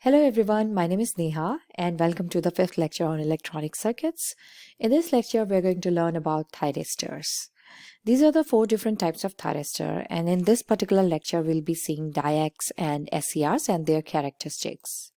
Hello everyone, my name is Neha and welcome to the fifth lecture on electronic circuits. In this lecture, we're going to learn about thyristors. These are the four different types of thyristor, and in this particular lecture, we'll be seeing diodes and SCRs and their characteristics.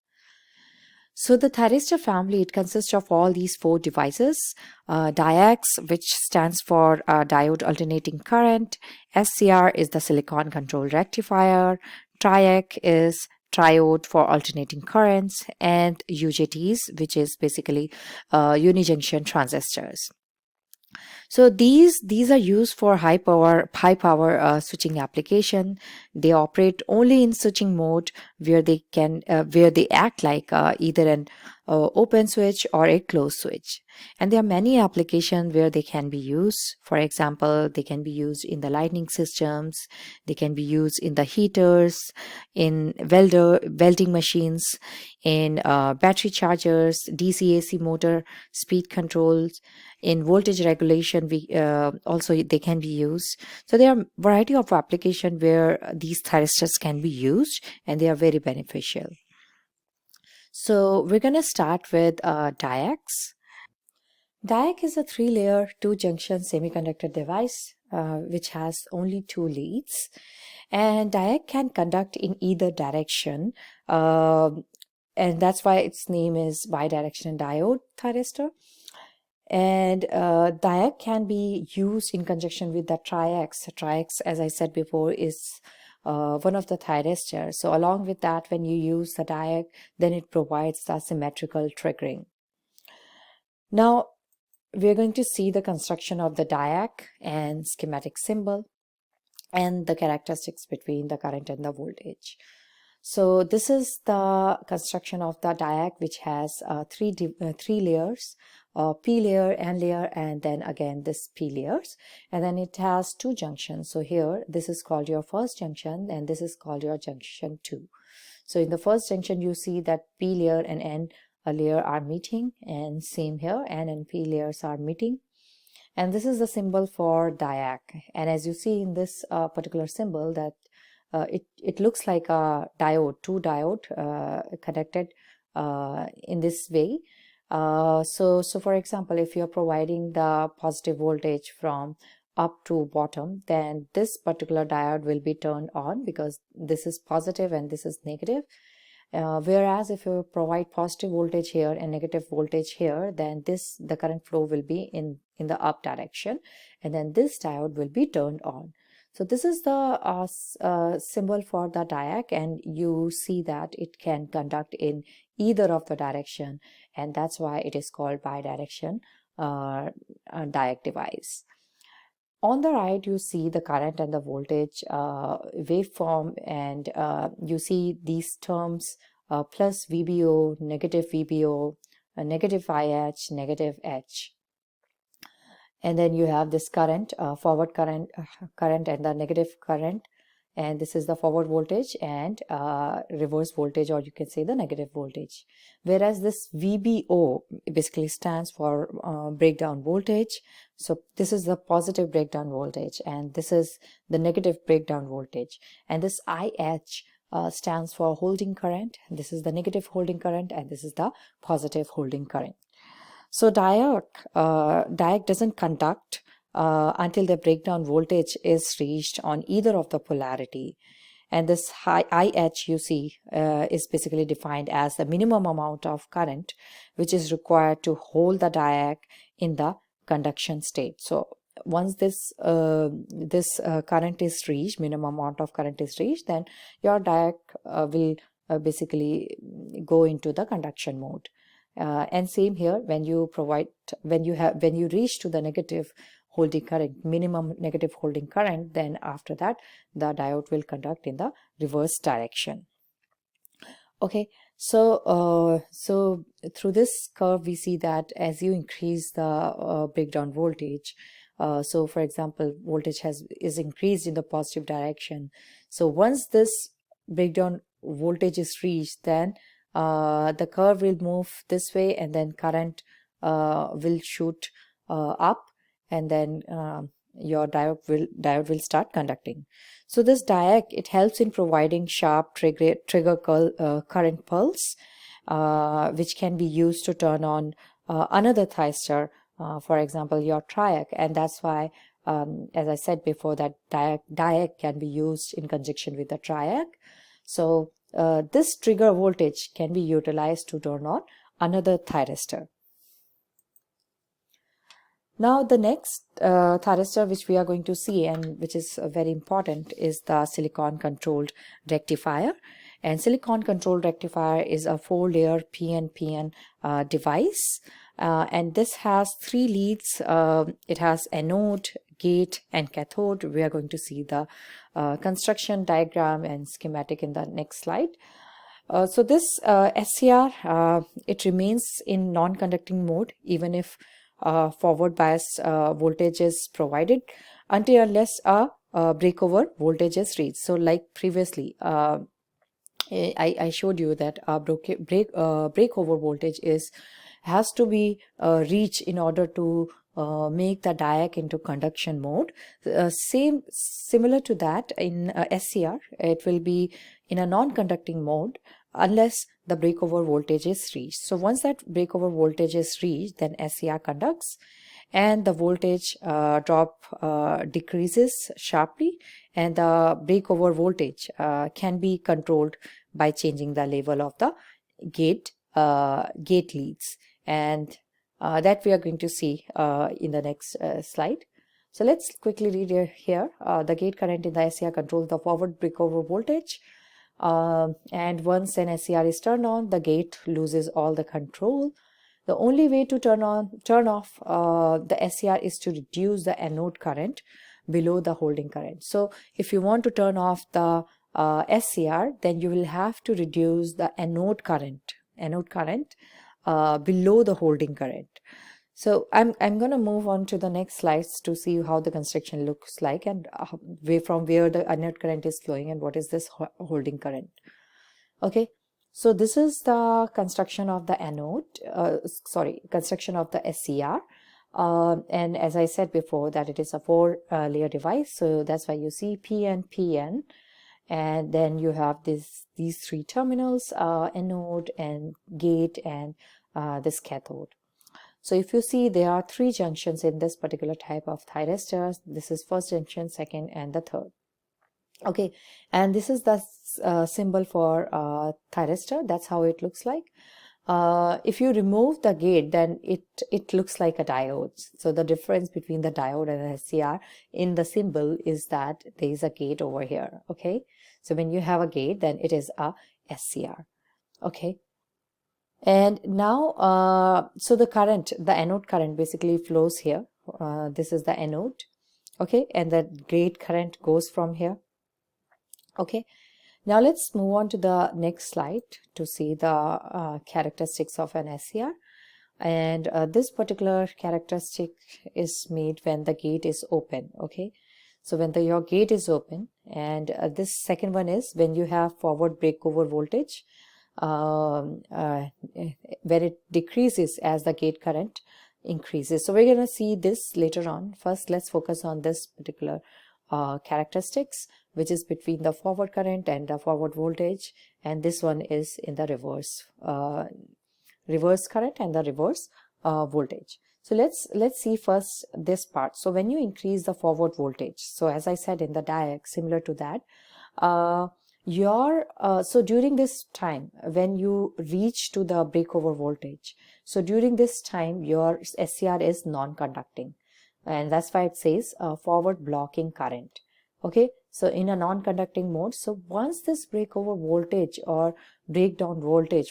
So the thyristor family, it consists of all these four devices. Diodes, which stands for diode alternating current. SCR is the silicon control rectifier. Triac is triode for alternating currents, and UJTs, which is basically unijunction transistors. So these are used for high power switching application. They operate only in switching mode where they act like either an open switch or a closed switch. And there are many applications where they can be used. For example, they can be used in the lighting systems. They can be used in the heaters, in welding machines, in battery chargers, DC/AC motor, speed controls, in voltage regulation. Also they can be used. So there are a variety of applications where these thyristors can be used, and they are very beneficial. So we're going to start with diodes. Diodes is a three-layer, two-junction semiconductor device which has only two leads, and diode can conduct in either direction, and that's why its name is bidirectional diode thyristor. And diode can be used in conjunction with the triacs. Triacs, as I said before, is one of the thyristors. So along with that, when you use the diode, then it provides the symmetrical triggering. Now, we're going to see the construction of the diode and schematic symbol and the characteristics between the current and the voltage. So this is the construction of the diode, which has three layers. P layer, N layer, and then again this P layers, and then it has two junctions. So here this is called your first junction and this is called your junction 2. So in the first junction you see that P layer and N layer are meeting, and same here, N and P layers are meeting, and this is the symbol for diode. And as you see in this particular symbol, that it looks like a diode, two diode connected in this way. So for example, if you're providing the positive voltage from up to bottom, then this particular diode will be turned on because this is positive and this is negative. Whereas if you provide positive voltage here and negative voltage here, then the current flow will be in the up direction, and then this diode will be turned on. So this is the symbol for the diode, and you see that it can conduct in either of the direction, and that's why it is called bidirection diode device. On the right, you see the current and the voltage waveform, and you see these terms plus VBO, negative VBO, negative IH, negative H. And then you have this current, forward current and the negative current, and this is the forward voltage and reverse voltage, or you can say the negative voltage. Whereas this VBO basically stands for breakdown voltage. So this is the positive breakdown voltage, and this is the negative breakdown voltage. And this IH stands for holding current. This is the negative holding current, and this is the positive holding current. So diode doesn't conduct until the breakdown voltage is reached on either of the polarity. And this high IH you see is basically defined as the minimum amount of current which is required to hold the diode in the conduction state. So once this current is reached, minimum amount of current is reached, then your diode will basically go into the conduction mode. And same here, when you reach to the negative holding current, minimum negative holding current, then after that the diode will conduct in the reverse direction. Okay, so through this curve we see that as you increase the breakdown voltage, so for example, voltage is increased in the positive direction. So once this breakdown voltage is reached, then the curve will move this way, and then current will shoot up, and then your diode will start conducting. So this diode, it helps in providing sharp trigger current pulse, which can be used to turn on another thyristor, for example your triac, and that's why as I said before, that diode can be used in conjunction with the triac. So this trigger voltage can be utilized to turn on another thyristor. Now the next thyristor which we are going to see, and which is very important, is the silicon controlled rectifier. And silicon controlled rectifier is a 4-layer PNPN device, and this has 3 leads. It has anode, gate and cathode. We are going to see the construction diagram and schematic in the next slide. So this SCR, it remains in non-conducting mode even if forward bias voltage is provided, until unless a breakover voltage is reached. So like previously I showed you that a breakover voltage has to be reached in order to make the diode into conduction mode. Similar to that in SCR, it will be in a non-conducting mode unless the breakover voltage is reached. So once that breakover voltage is reached, then SCR conducts and the voltage drop decreases sharply, and the breakover voltage can be controlled by changing the level of the gate leads, and that we are going to see in the next slide. So let's quickly read here. The gate current in the SCR controls the forward breakover voltage, and once an SCR is turned on, the gate loses all the control. The only way to turn off the SCR is to reduce the anode current below the holding current. So if you want to turn off the SCR, then you will have to reduce the anode current below the holding current. So I'm going to move on to the next slides to see how the construction looks like, and from where the anode current is flowing and what is this holding current. Okay, so this is the construction of the construction of the SCR. And as I said before, that it is a 4-layer device, so that's why you see PN, and then you have these 3 terminals, anode and gate and this cathode. So if you see, there are 3 junctions in this particular type of thyristors. This is first junction, second and the third. Okay, and this is the symbol for thyristor. That's how it looks like. If you remove the gate, then it looks like a diode. So the difference between the diode and the SCR in the symbol is that there is a gate over here. Okay, so when you have a gate, then it is a SCR. Okay, and now so the anode current basically flows here. This is the anode. Okay, and the gate current goes from here. Okay, now let's move on to the next slide to see the characteristics of an SCR. And this particular characteristic is made when the gate is open. Okay, so when your gate is open, and this second one is when you have forward breakover voltage, where it decreases as the gate current increases. So we're going to see this later on. First, let's focus on this particular characteristics, which is between the forward current and the forward voltage, and this one is in the reverse current and the reverse voltage. So let's see first this part. So when you increase the forward voltage, so as I said in the diagram, similar to that, so during this time when you reach to the breakover voltage, so during this time your SCR is non-conducting, and that's why it says forward blocking current. Okay, so in a non-conducting mode, so once this breakover voltage or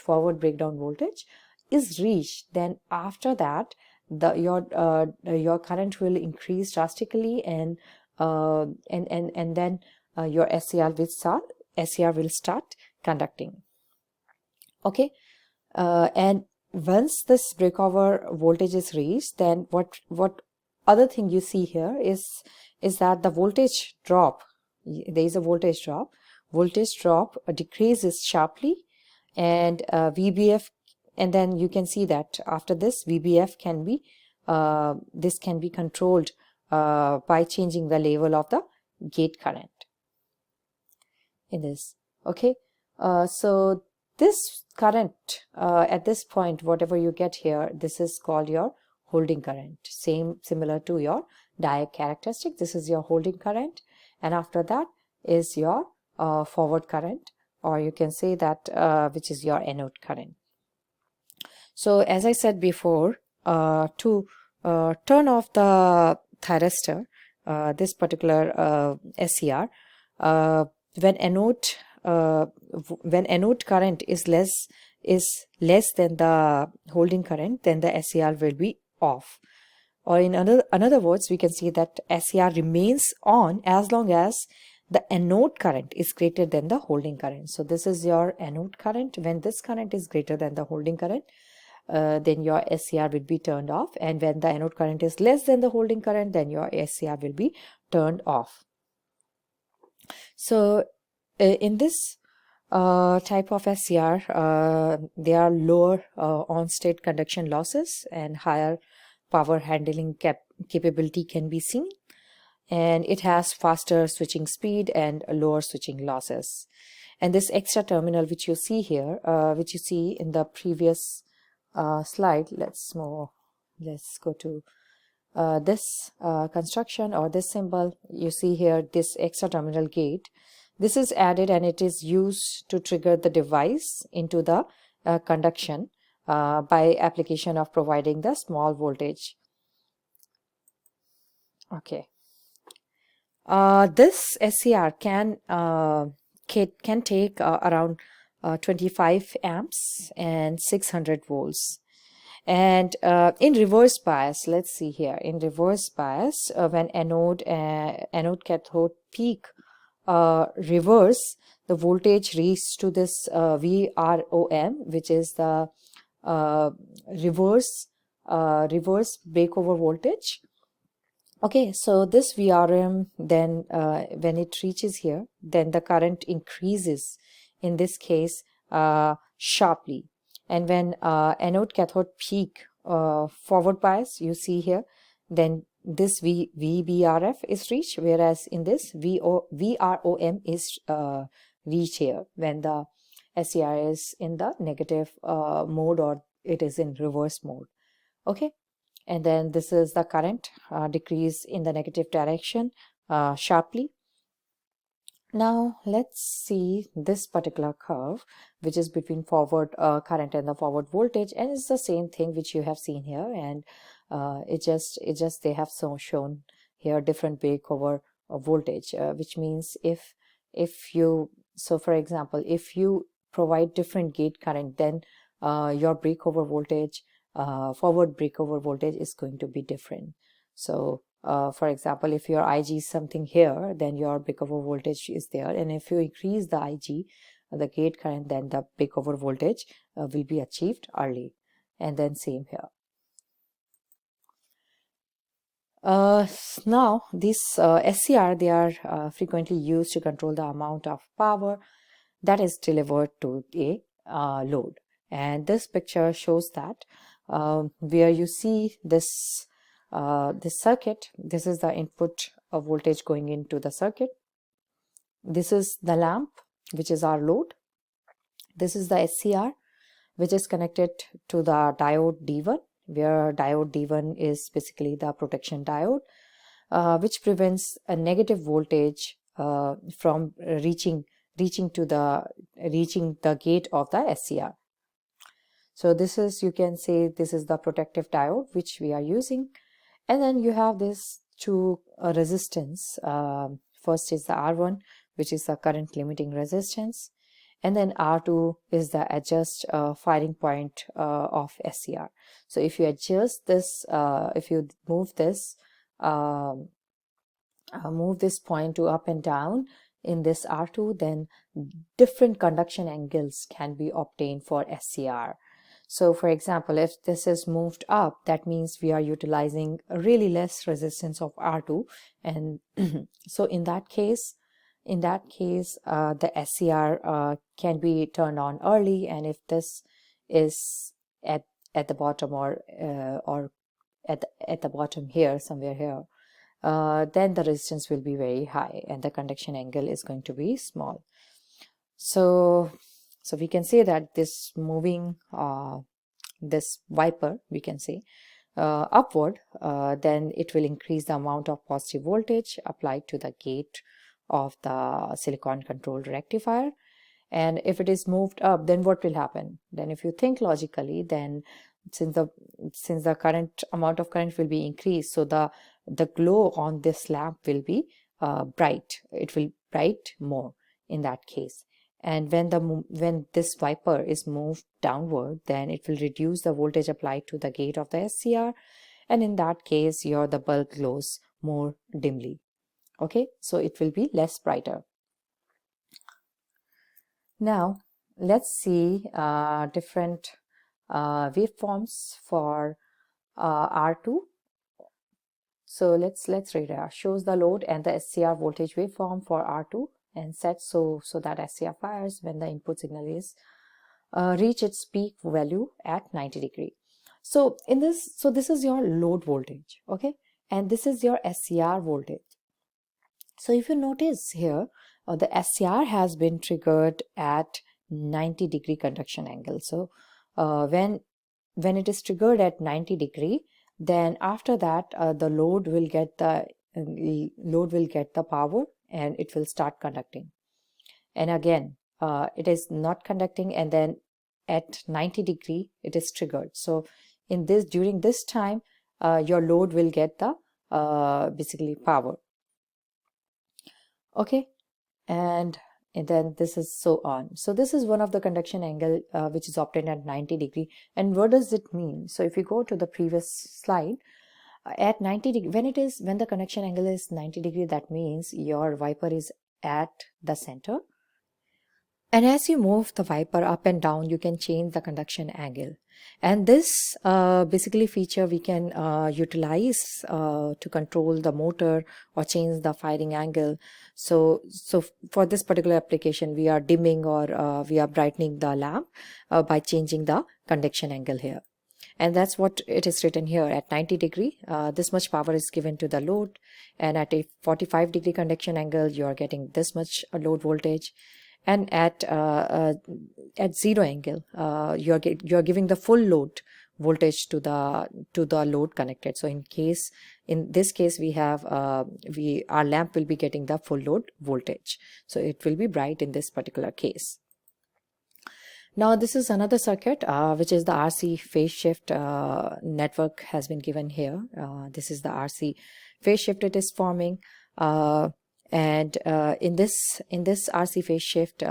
forward breakdown voltage is reached, then after that your current will increase drastically, and then your SCR will start conducting. Okay, and once this breakover voltage is reached, then what other thing you see here is that the voltage drop, there is a voltage drop decreases sharply, and VBF, and then you can see that after this VBF can be controlled by changing the level of the gate current in this. Okay, so this current at this point, whatever you get here, this is called your holding current, similar to your diode characteristic. This is your holding current, and after that is your forward current, or you can say that which is your anode current. So as I said before, to turn off the thyristor, this particular SCR, when anode current is less than the holding current, then the SCR will be off. Or in another words, we can see that SCR remains on as long as the anode current is greater than the holding current. So this is your anode current. When this current is greater than the holding current, then your SCR will be turned off, and when the anode current is less than the holding current, then your SCR will be turned off. So in this type of SCR, there are lower on-state conduction losses and higher power handling capability can be seen, and it has faster switching speed and lower switching losses. And this extra terminal which you see here, which you see in the previous slide, let's go to this construction or this symbol. You see here this extra terminal gate. This is added and it is used to trigger the device into the conduction by application of providing the small voltage. Okay. This SCR can take around 25 amps and 600 volts. And in reverse bias, let's see here, in reverse bias, when anode cathode peak reverse, the voltage reaches to this VROM, which is the reverse breakover voltage. Okay, so this VRM, then when it reaches here, then the current increases, in this case sharply. And when anode cathode peak forward bias, you see here, then this VBRF is reached, whereas in this VROM is reached here when the SCR is in the negative mode, or it is in reverse mode. Okay, and then this is the current decrease in the negative direction sharply. Now let's see this particular curve, which is between forward current and the forward voltage, and it's the same thing which you have seen here, and it just they have shown here different breakover voltage, which means if you, so for example, if you provide different gate current, then your breakover voltage, forward breakover voltage is going to be different. So for example, if your IG is something here, then your breakover voltage is there, and if you increase the IG, the gate current, then the breakover voltage will be achieved early. And then same here. Now these SCR, they are frequently used to control the amount of power that is delivered to a load, and this picture shows that where you see this circuit. This is the input of voltage going into the circuit. This is the lamp, which is our load. This is the SCR, which is connected to the diode D1, where diode D1 is basically the protection diode, which prevents a negative voltage from reaching the gate of the SCR. So this is, you can say, this is the protective diode which we are using. And then you have this two resistance. First is the R1, which is the current limiting resistance, and then R2 is the adjust firing point of SCR. So if you adjust this, if you move this point to up and down in this R2, then different conduction angles can be obtained for SCR. So for example, if this is moved up, that means we are utilizing a really less resistance of R2, and so in that case the SCR can be turned on early, and if this is at the bottom, or at the bottom here, somewhere here, then the resistance will be very high and the conduction angle is going to be small. So we can say that this moving this wiper, we can say, upward, then it will increase the amount of positive voltage applied to the gate of the silicon controlled rectifier. And if it is moved up, then what will happen? Then if you think logically, then since the current amount of current will be increased, so the glow on this lamp will be bright. It will bright more in that case. And when this wiper is moved downward, then it will reduce the voltage applied to the gate of the SCR, and in that case the bulb glows more dimly. Okay, so it will be less brighter. Now let's see different waveforms for R2. So let's read it. Shows the load and the SCR voltage waveform for R2 and set so that SCR fires when the input signal is reach its peak value at 90 degree. So this is your load voltage, okay, and this is your SCR voltage. So if you notice here, the SCR has been triggered at 90 degree conduction angle. So when it is triggered at 90 degree, then after that the load will get the power and it will start conducting. And again it is not conducting, and then at 90 degree it is triggered. So during this time your load will get the basically power. Okay, and then this is so on. So this is one of the conduction angle which is obtained at 90 degree. And what does it mean? So if you go to the previous slide, at 90 degree, when the conduction angle is 90 degree, that means your wiper is at the center. And as you move the wiper up and down, you can change the conduction angle. And this basically feature we can utilize to control the motor or change the firing angle. So for this particular application, we are dimming or we are brightening the lamp by changing the conduction angle here. And that's what it is written here. At 90 degree, this much power is given to the load, and at a 45 degree conduction angle, you are getting this much load voltage. And at 0 angle, you're giving the full load voltage to the load connected. So in this case we have our lamp will be getting the full load voltage, so it will be bright in this particular case. Now this is another circuit which is the RC phase shift network has been given here. This is the RC phase shift it is forming. And in this RC phase shift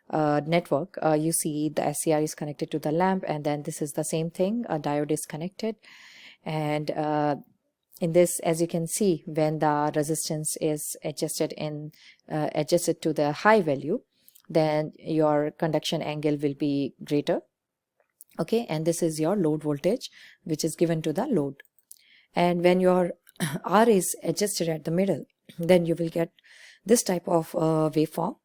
network, you see the SCR is connected to the lamp, and then this is the same thing, a diode is connected. And in this, as you can see, when the resistance is adjusted to the high value, then your conduction angle will be greater. Okay, and this is your load voltage which is given to the load. And when your R is adjusted at the middle, then you will get this type of waveform.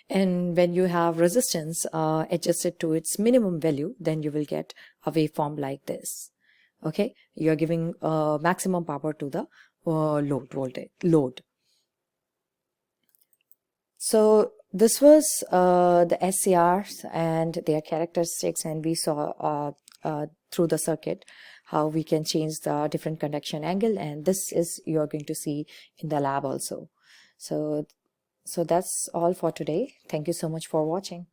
And when you have resistance adjusted to its minimum value, then you will get a waveform like this. Okay, you are giving maximum power to the load. So this was the SCRs and their characteristics, and we saw through the circuit how we can change the different conduction angle, and this is you're going to see in the lab also. So that's all for today. Thank you so much for watching.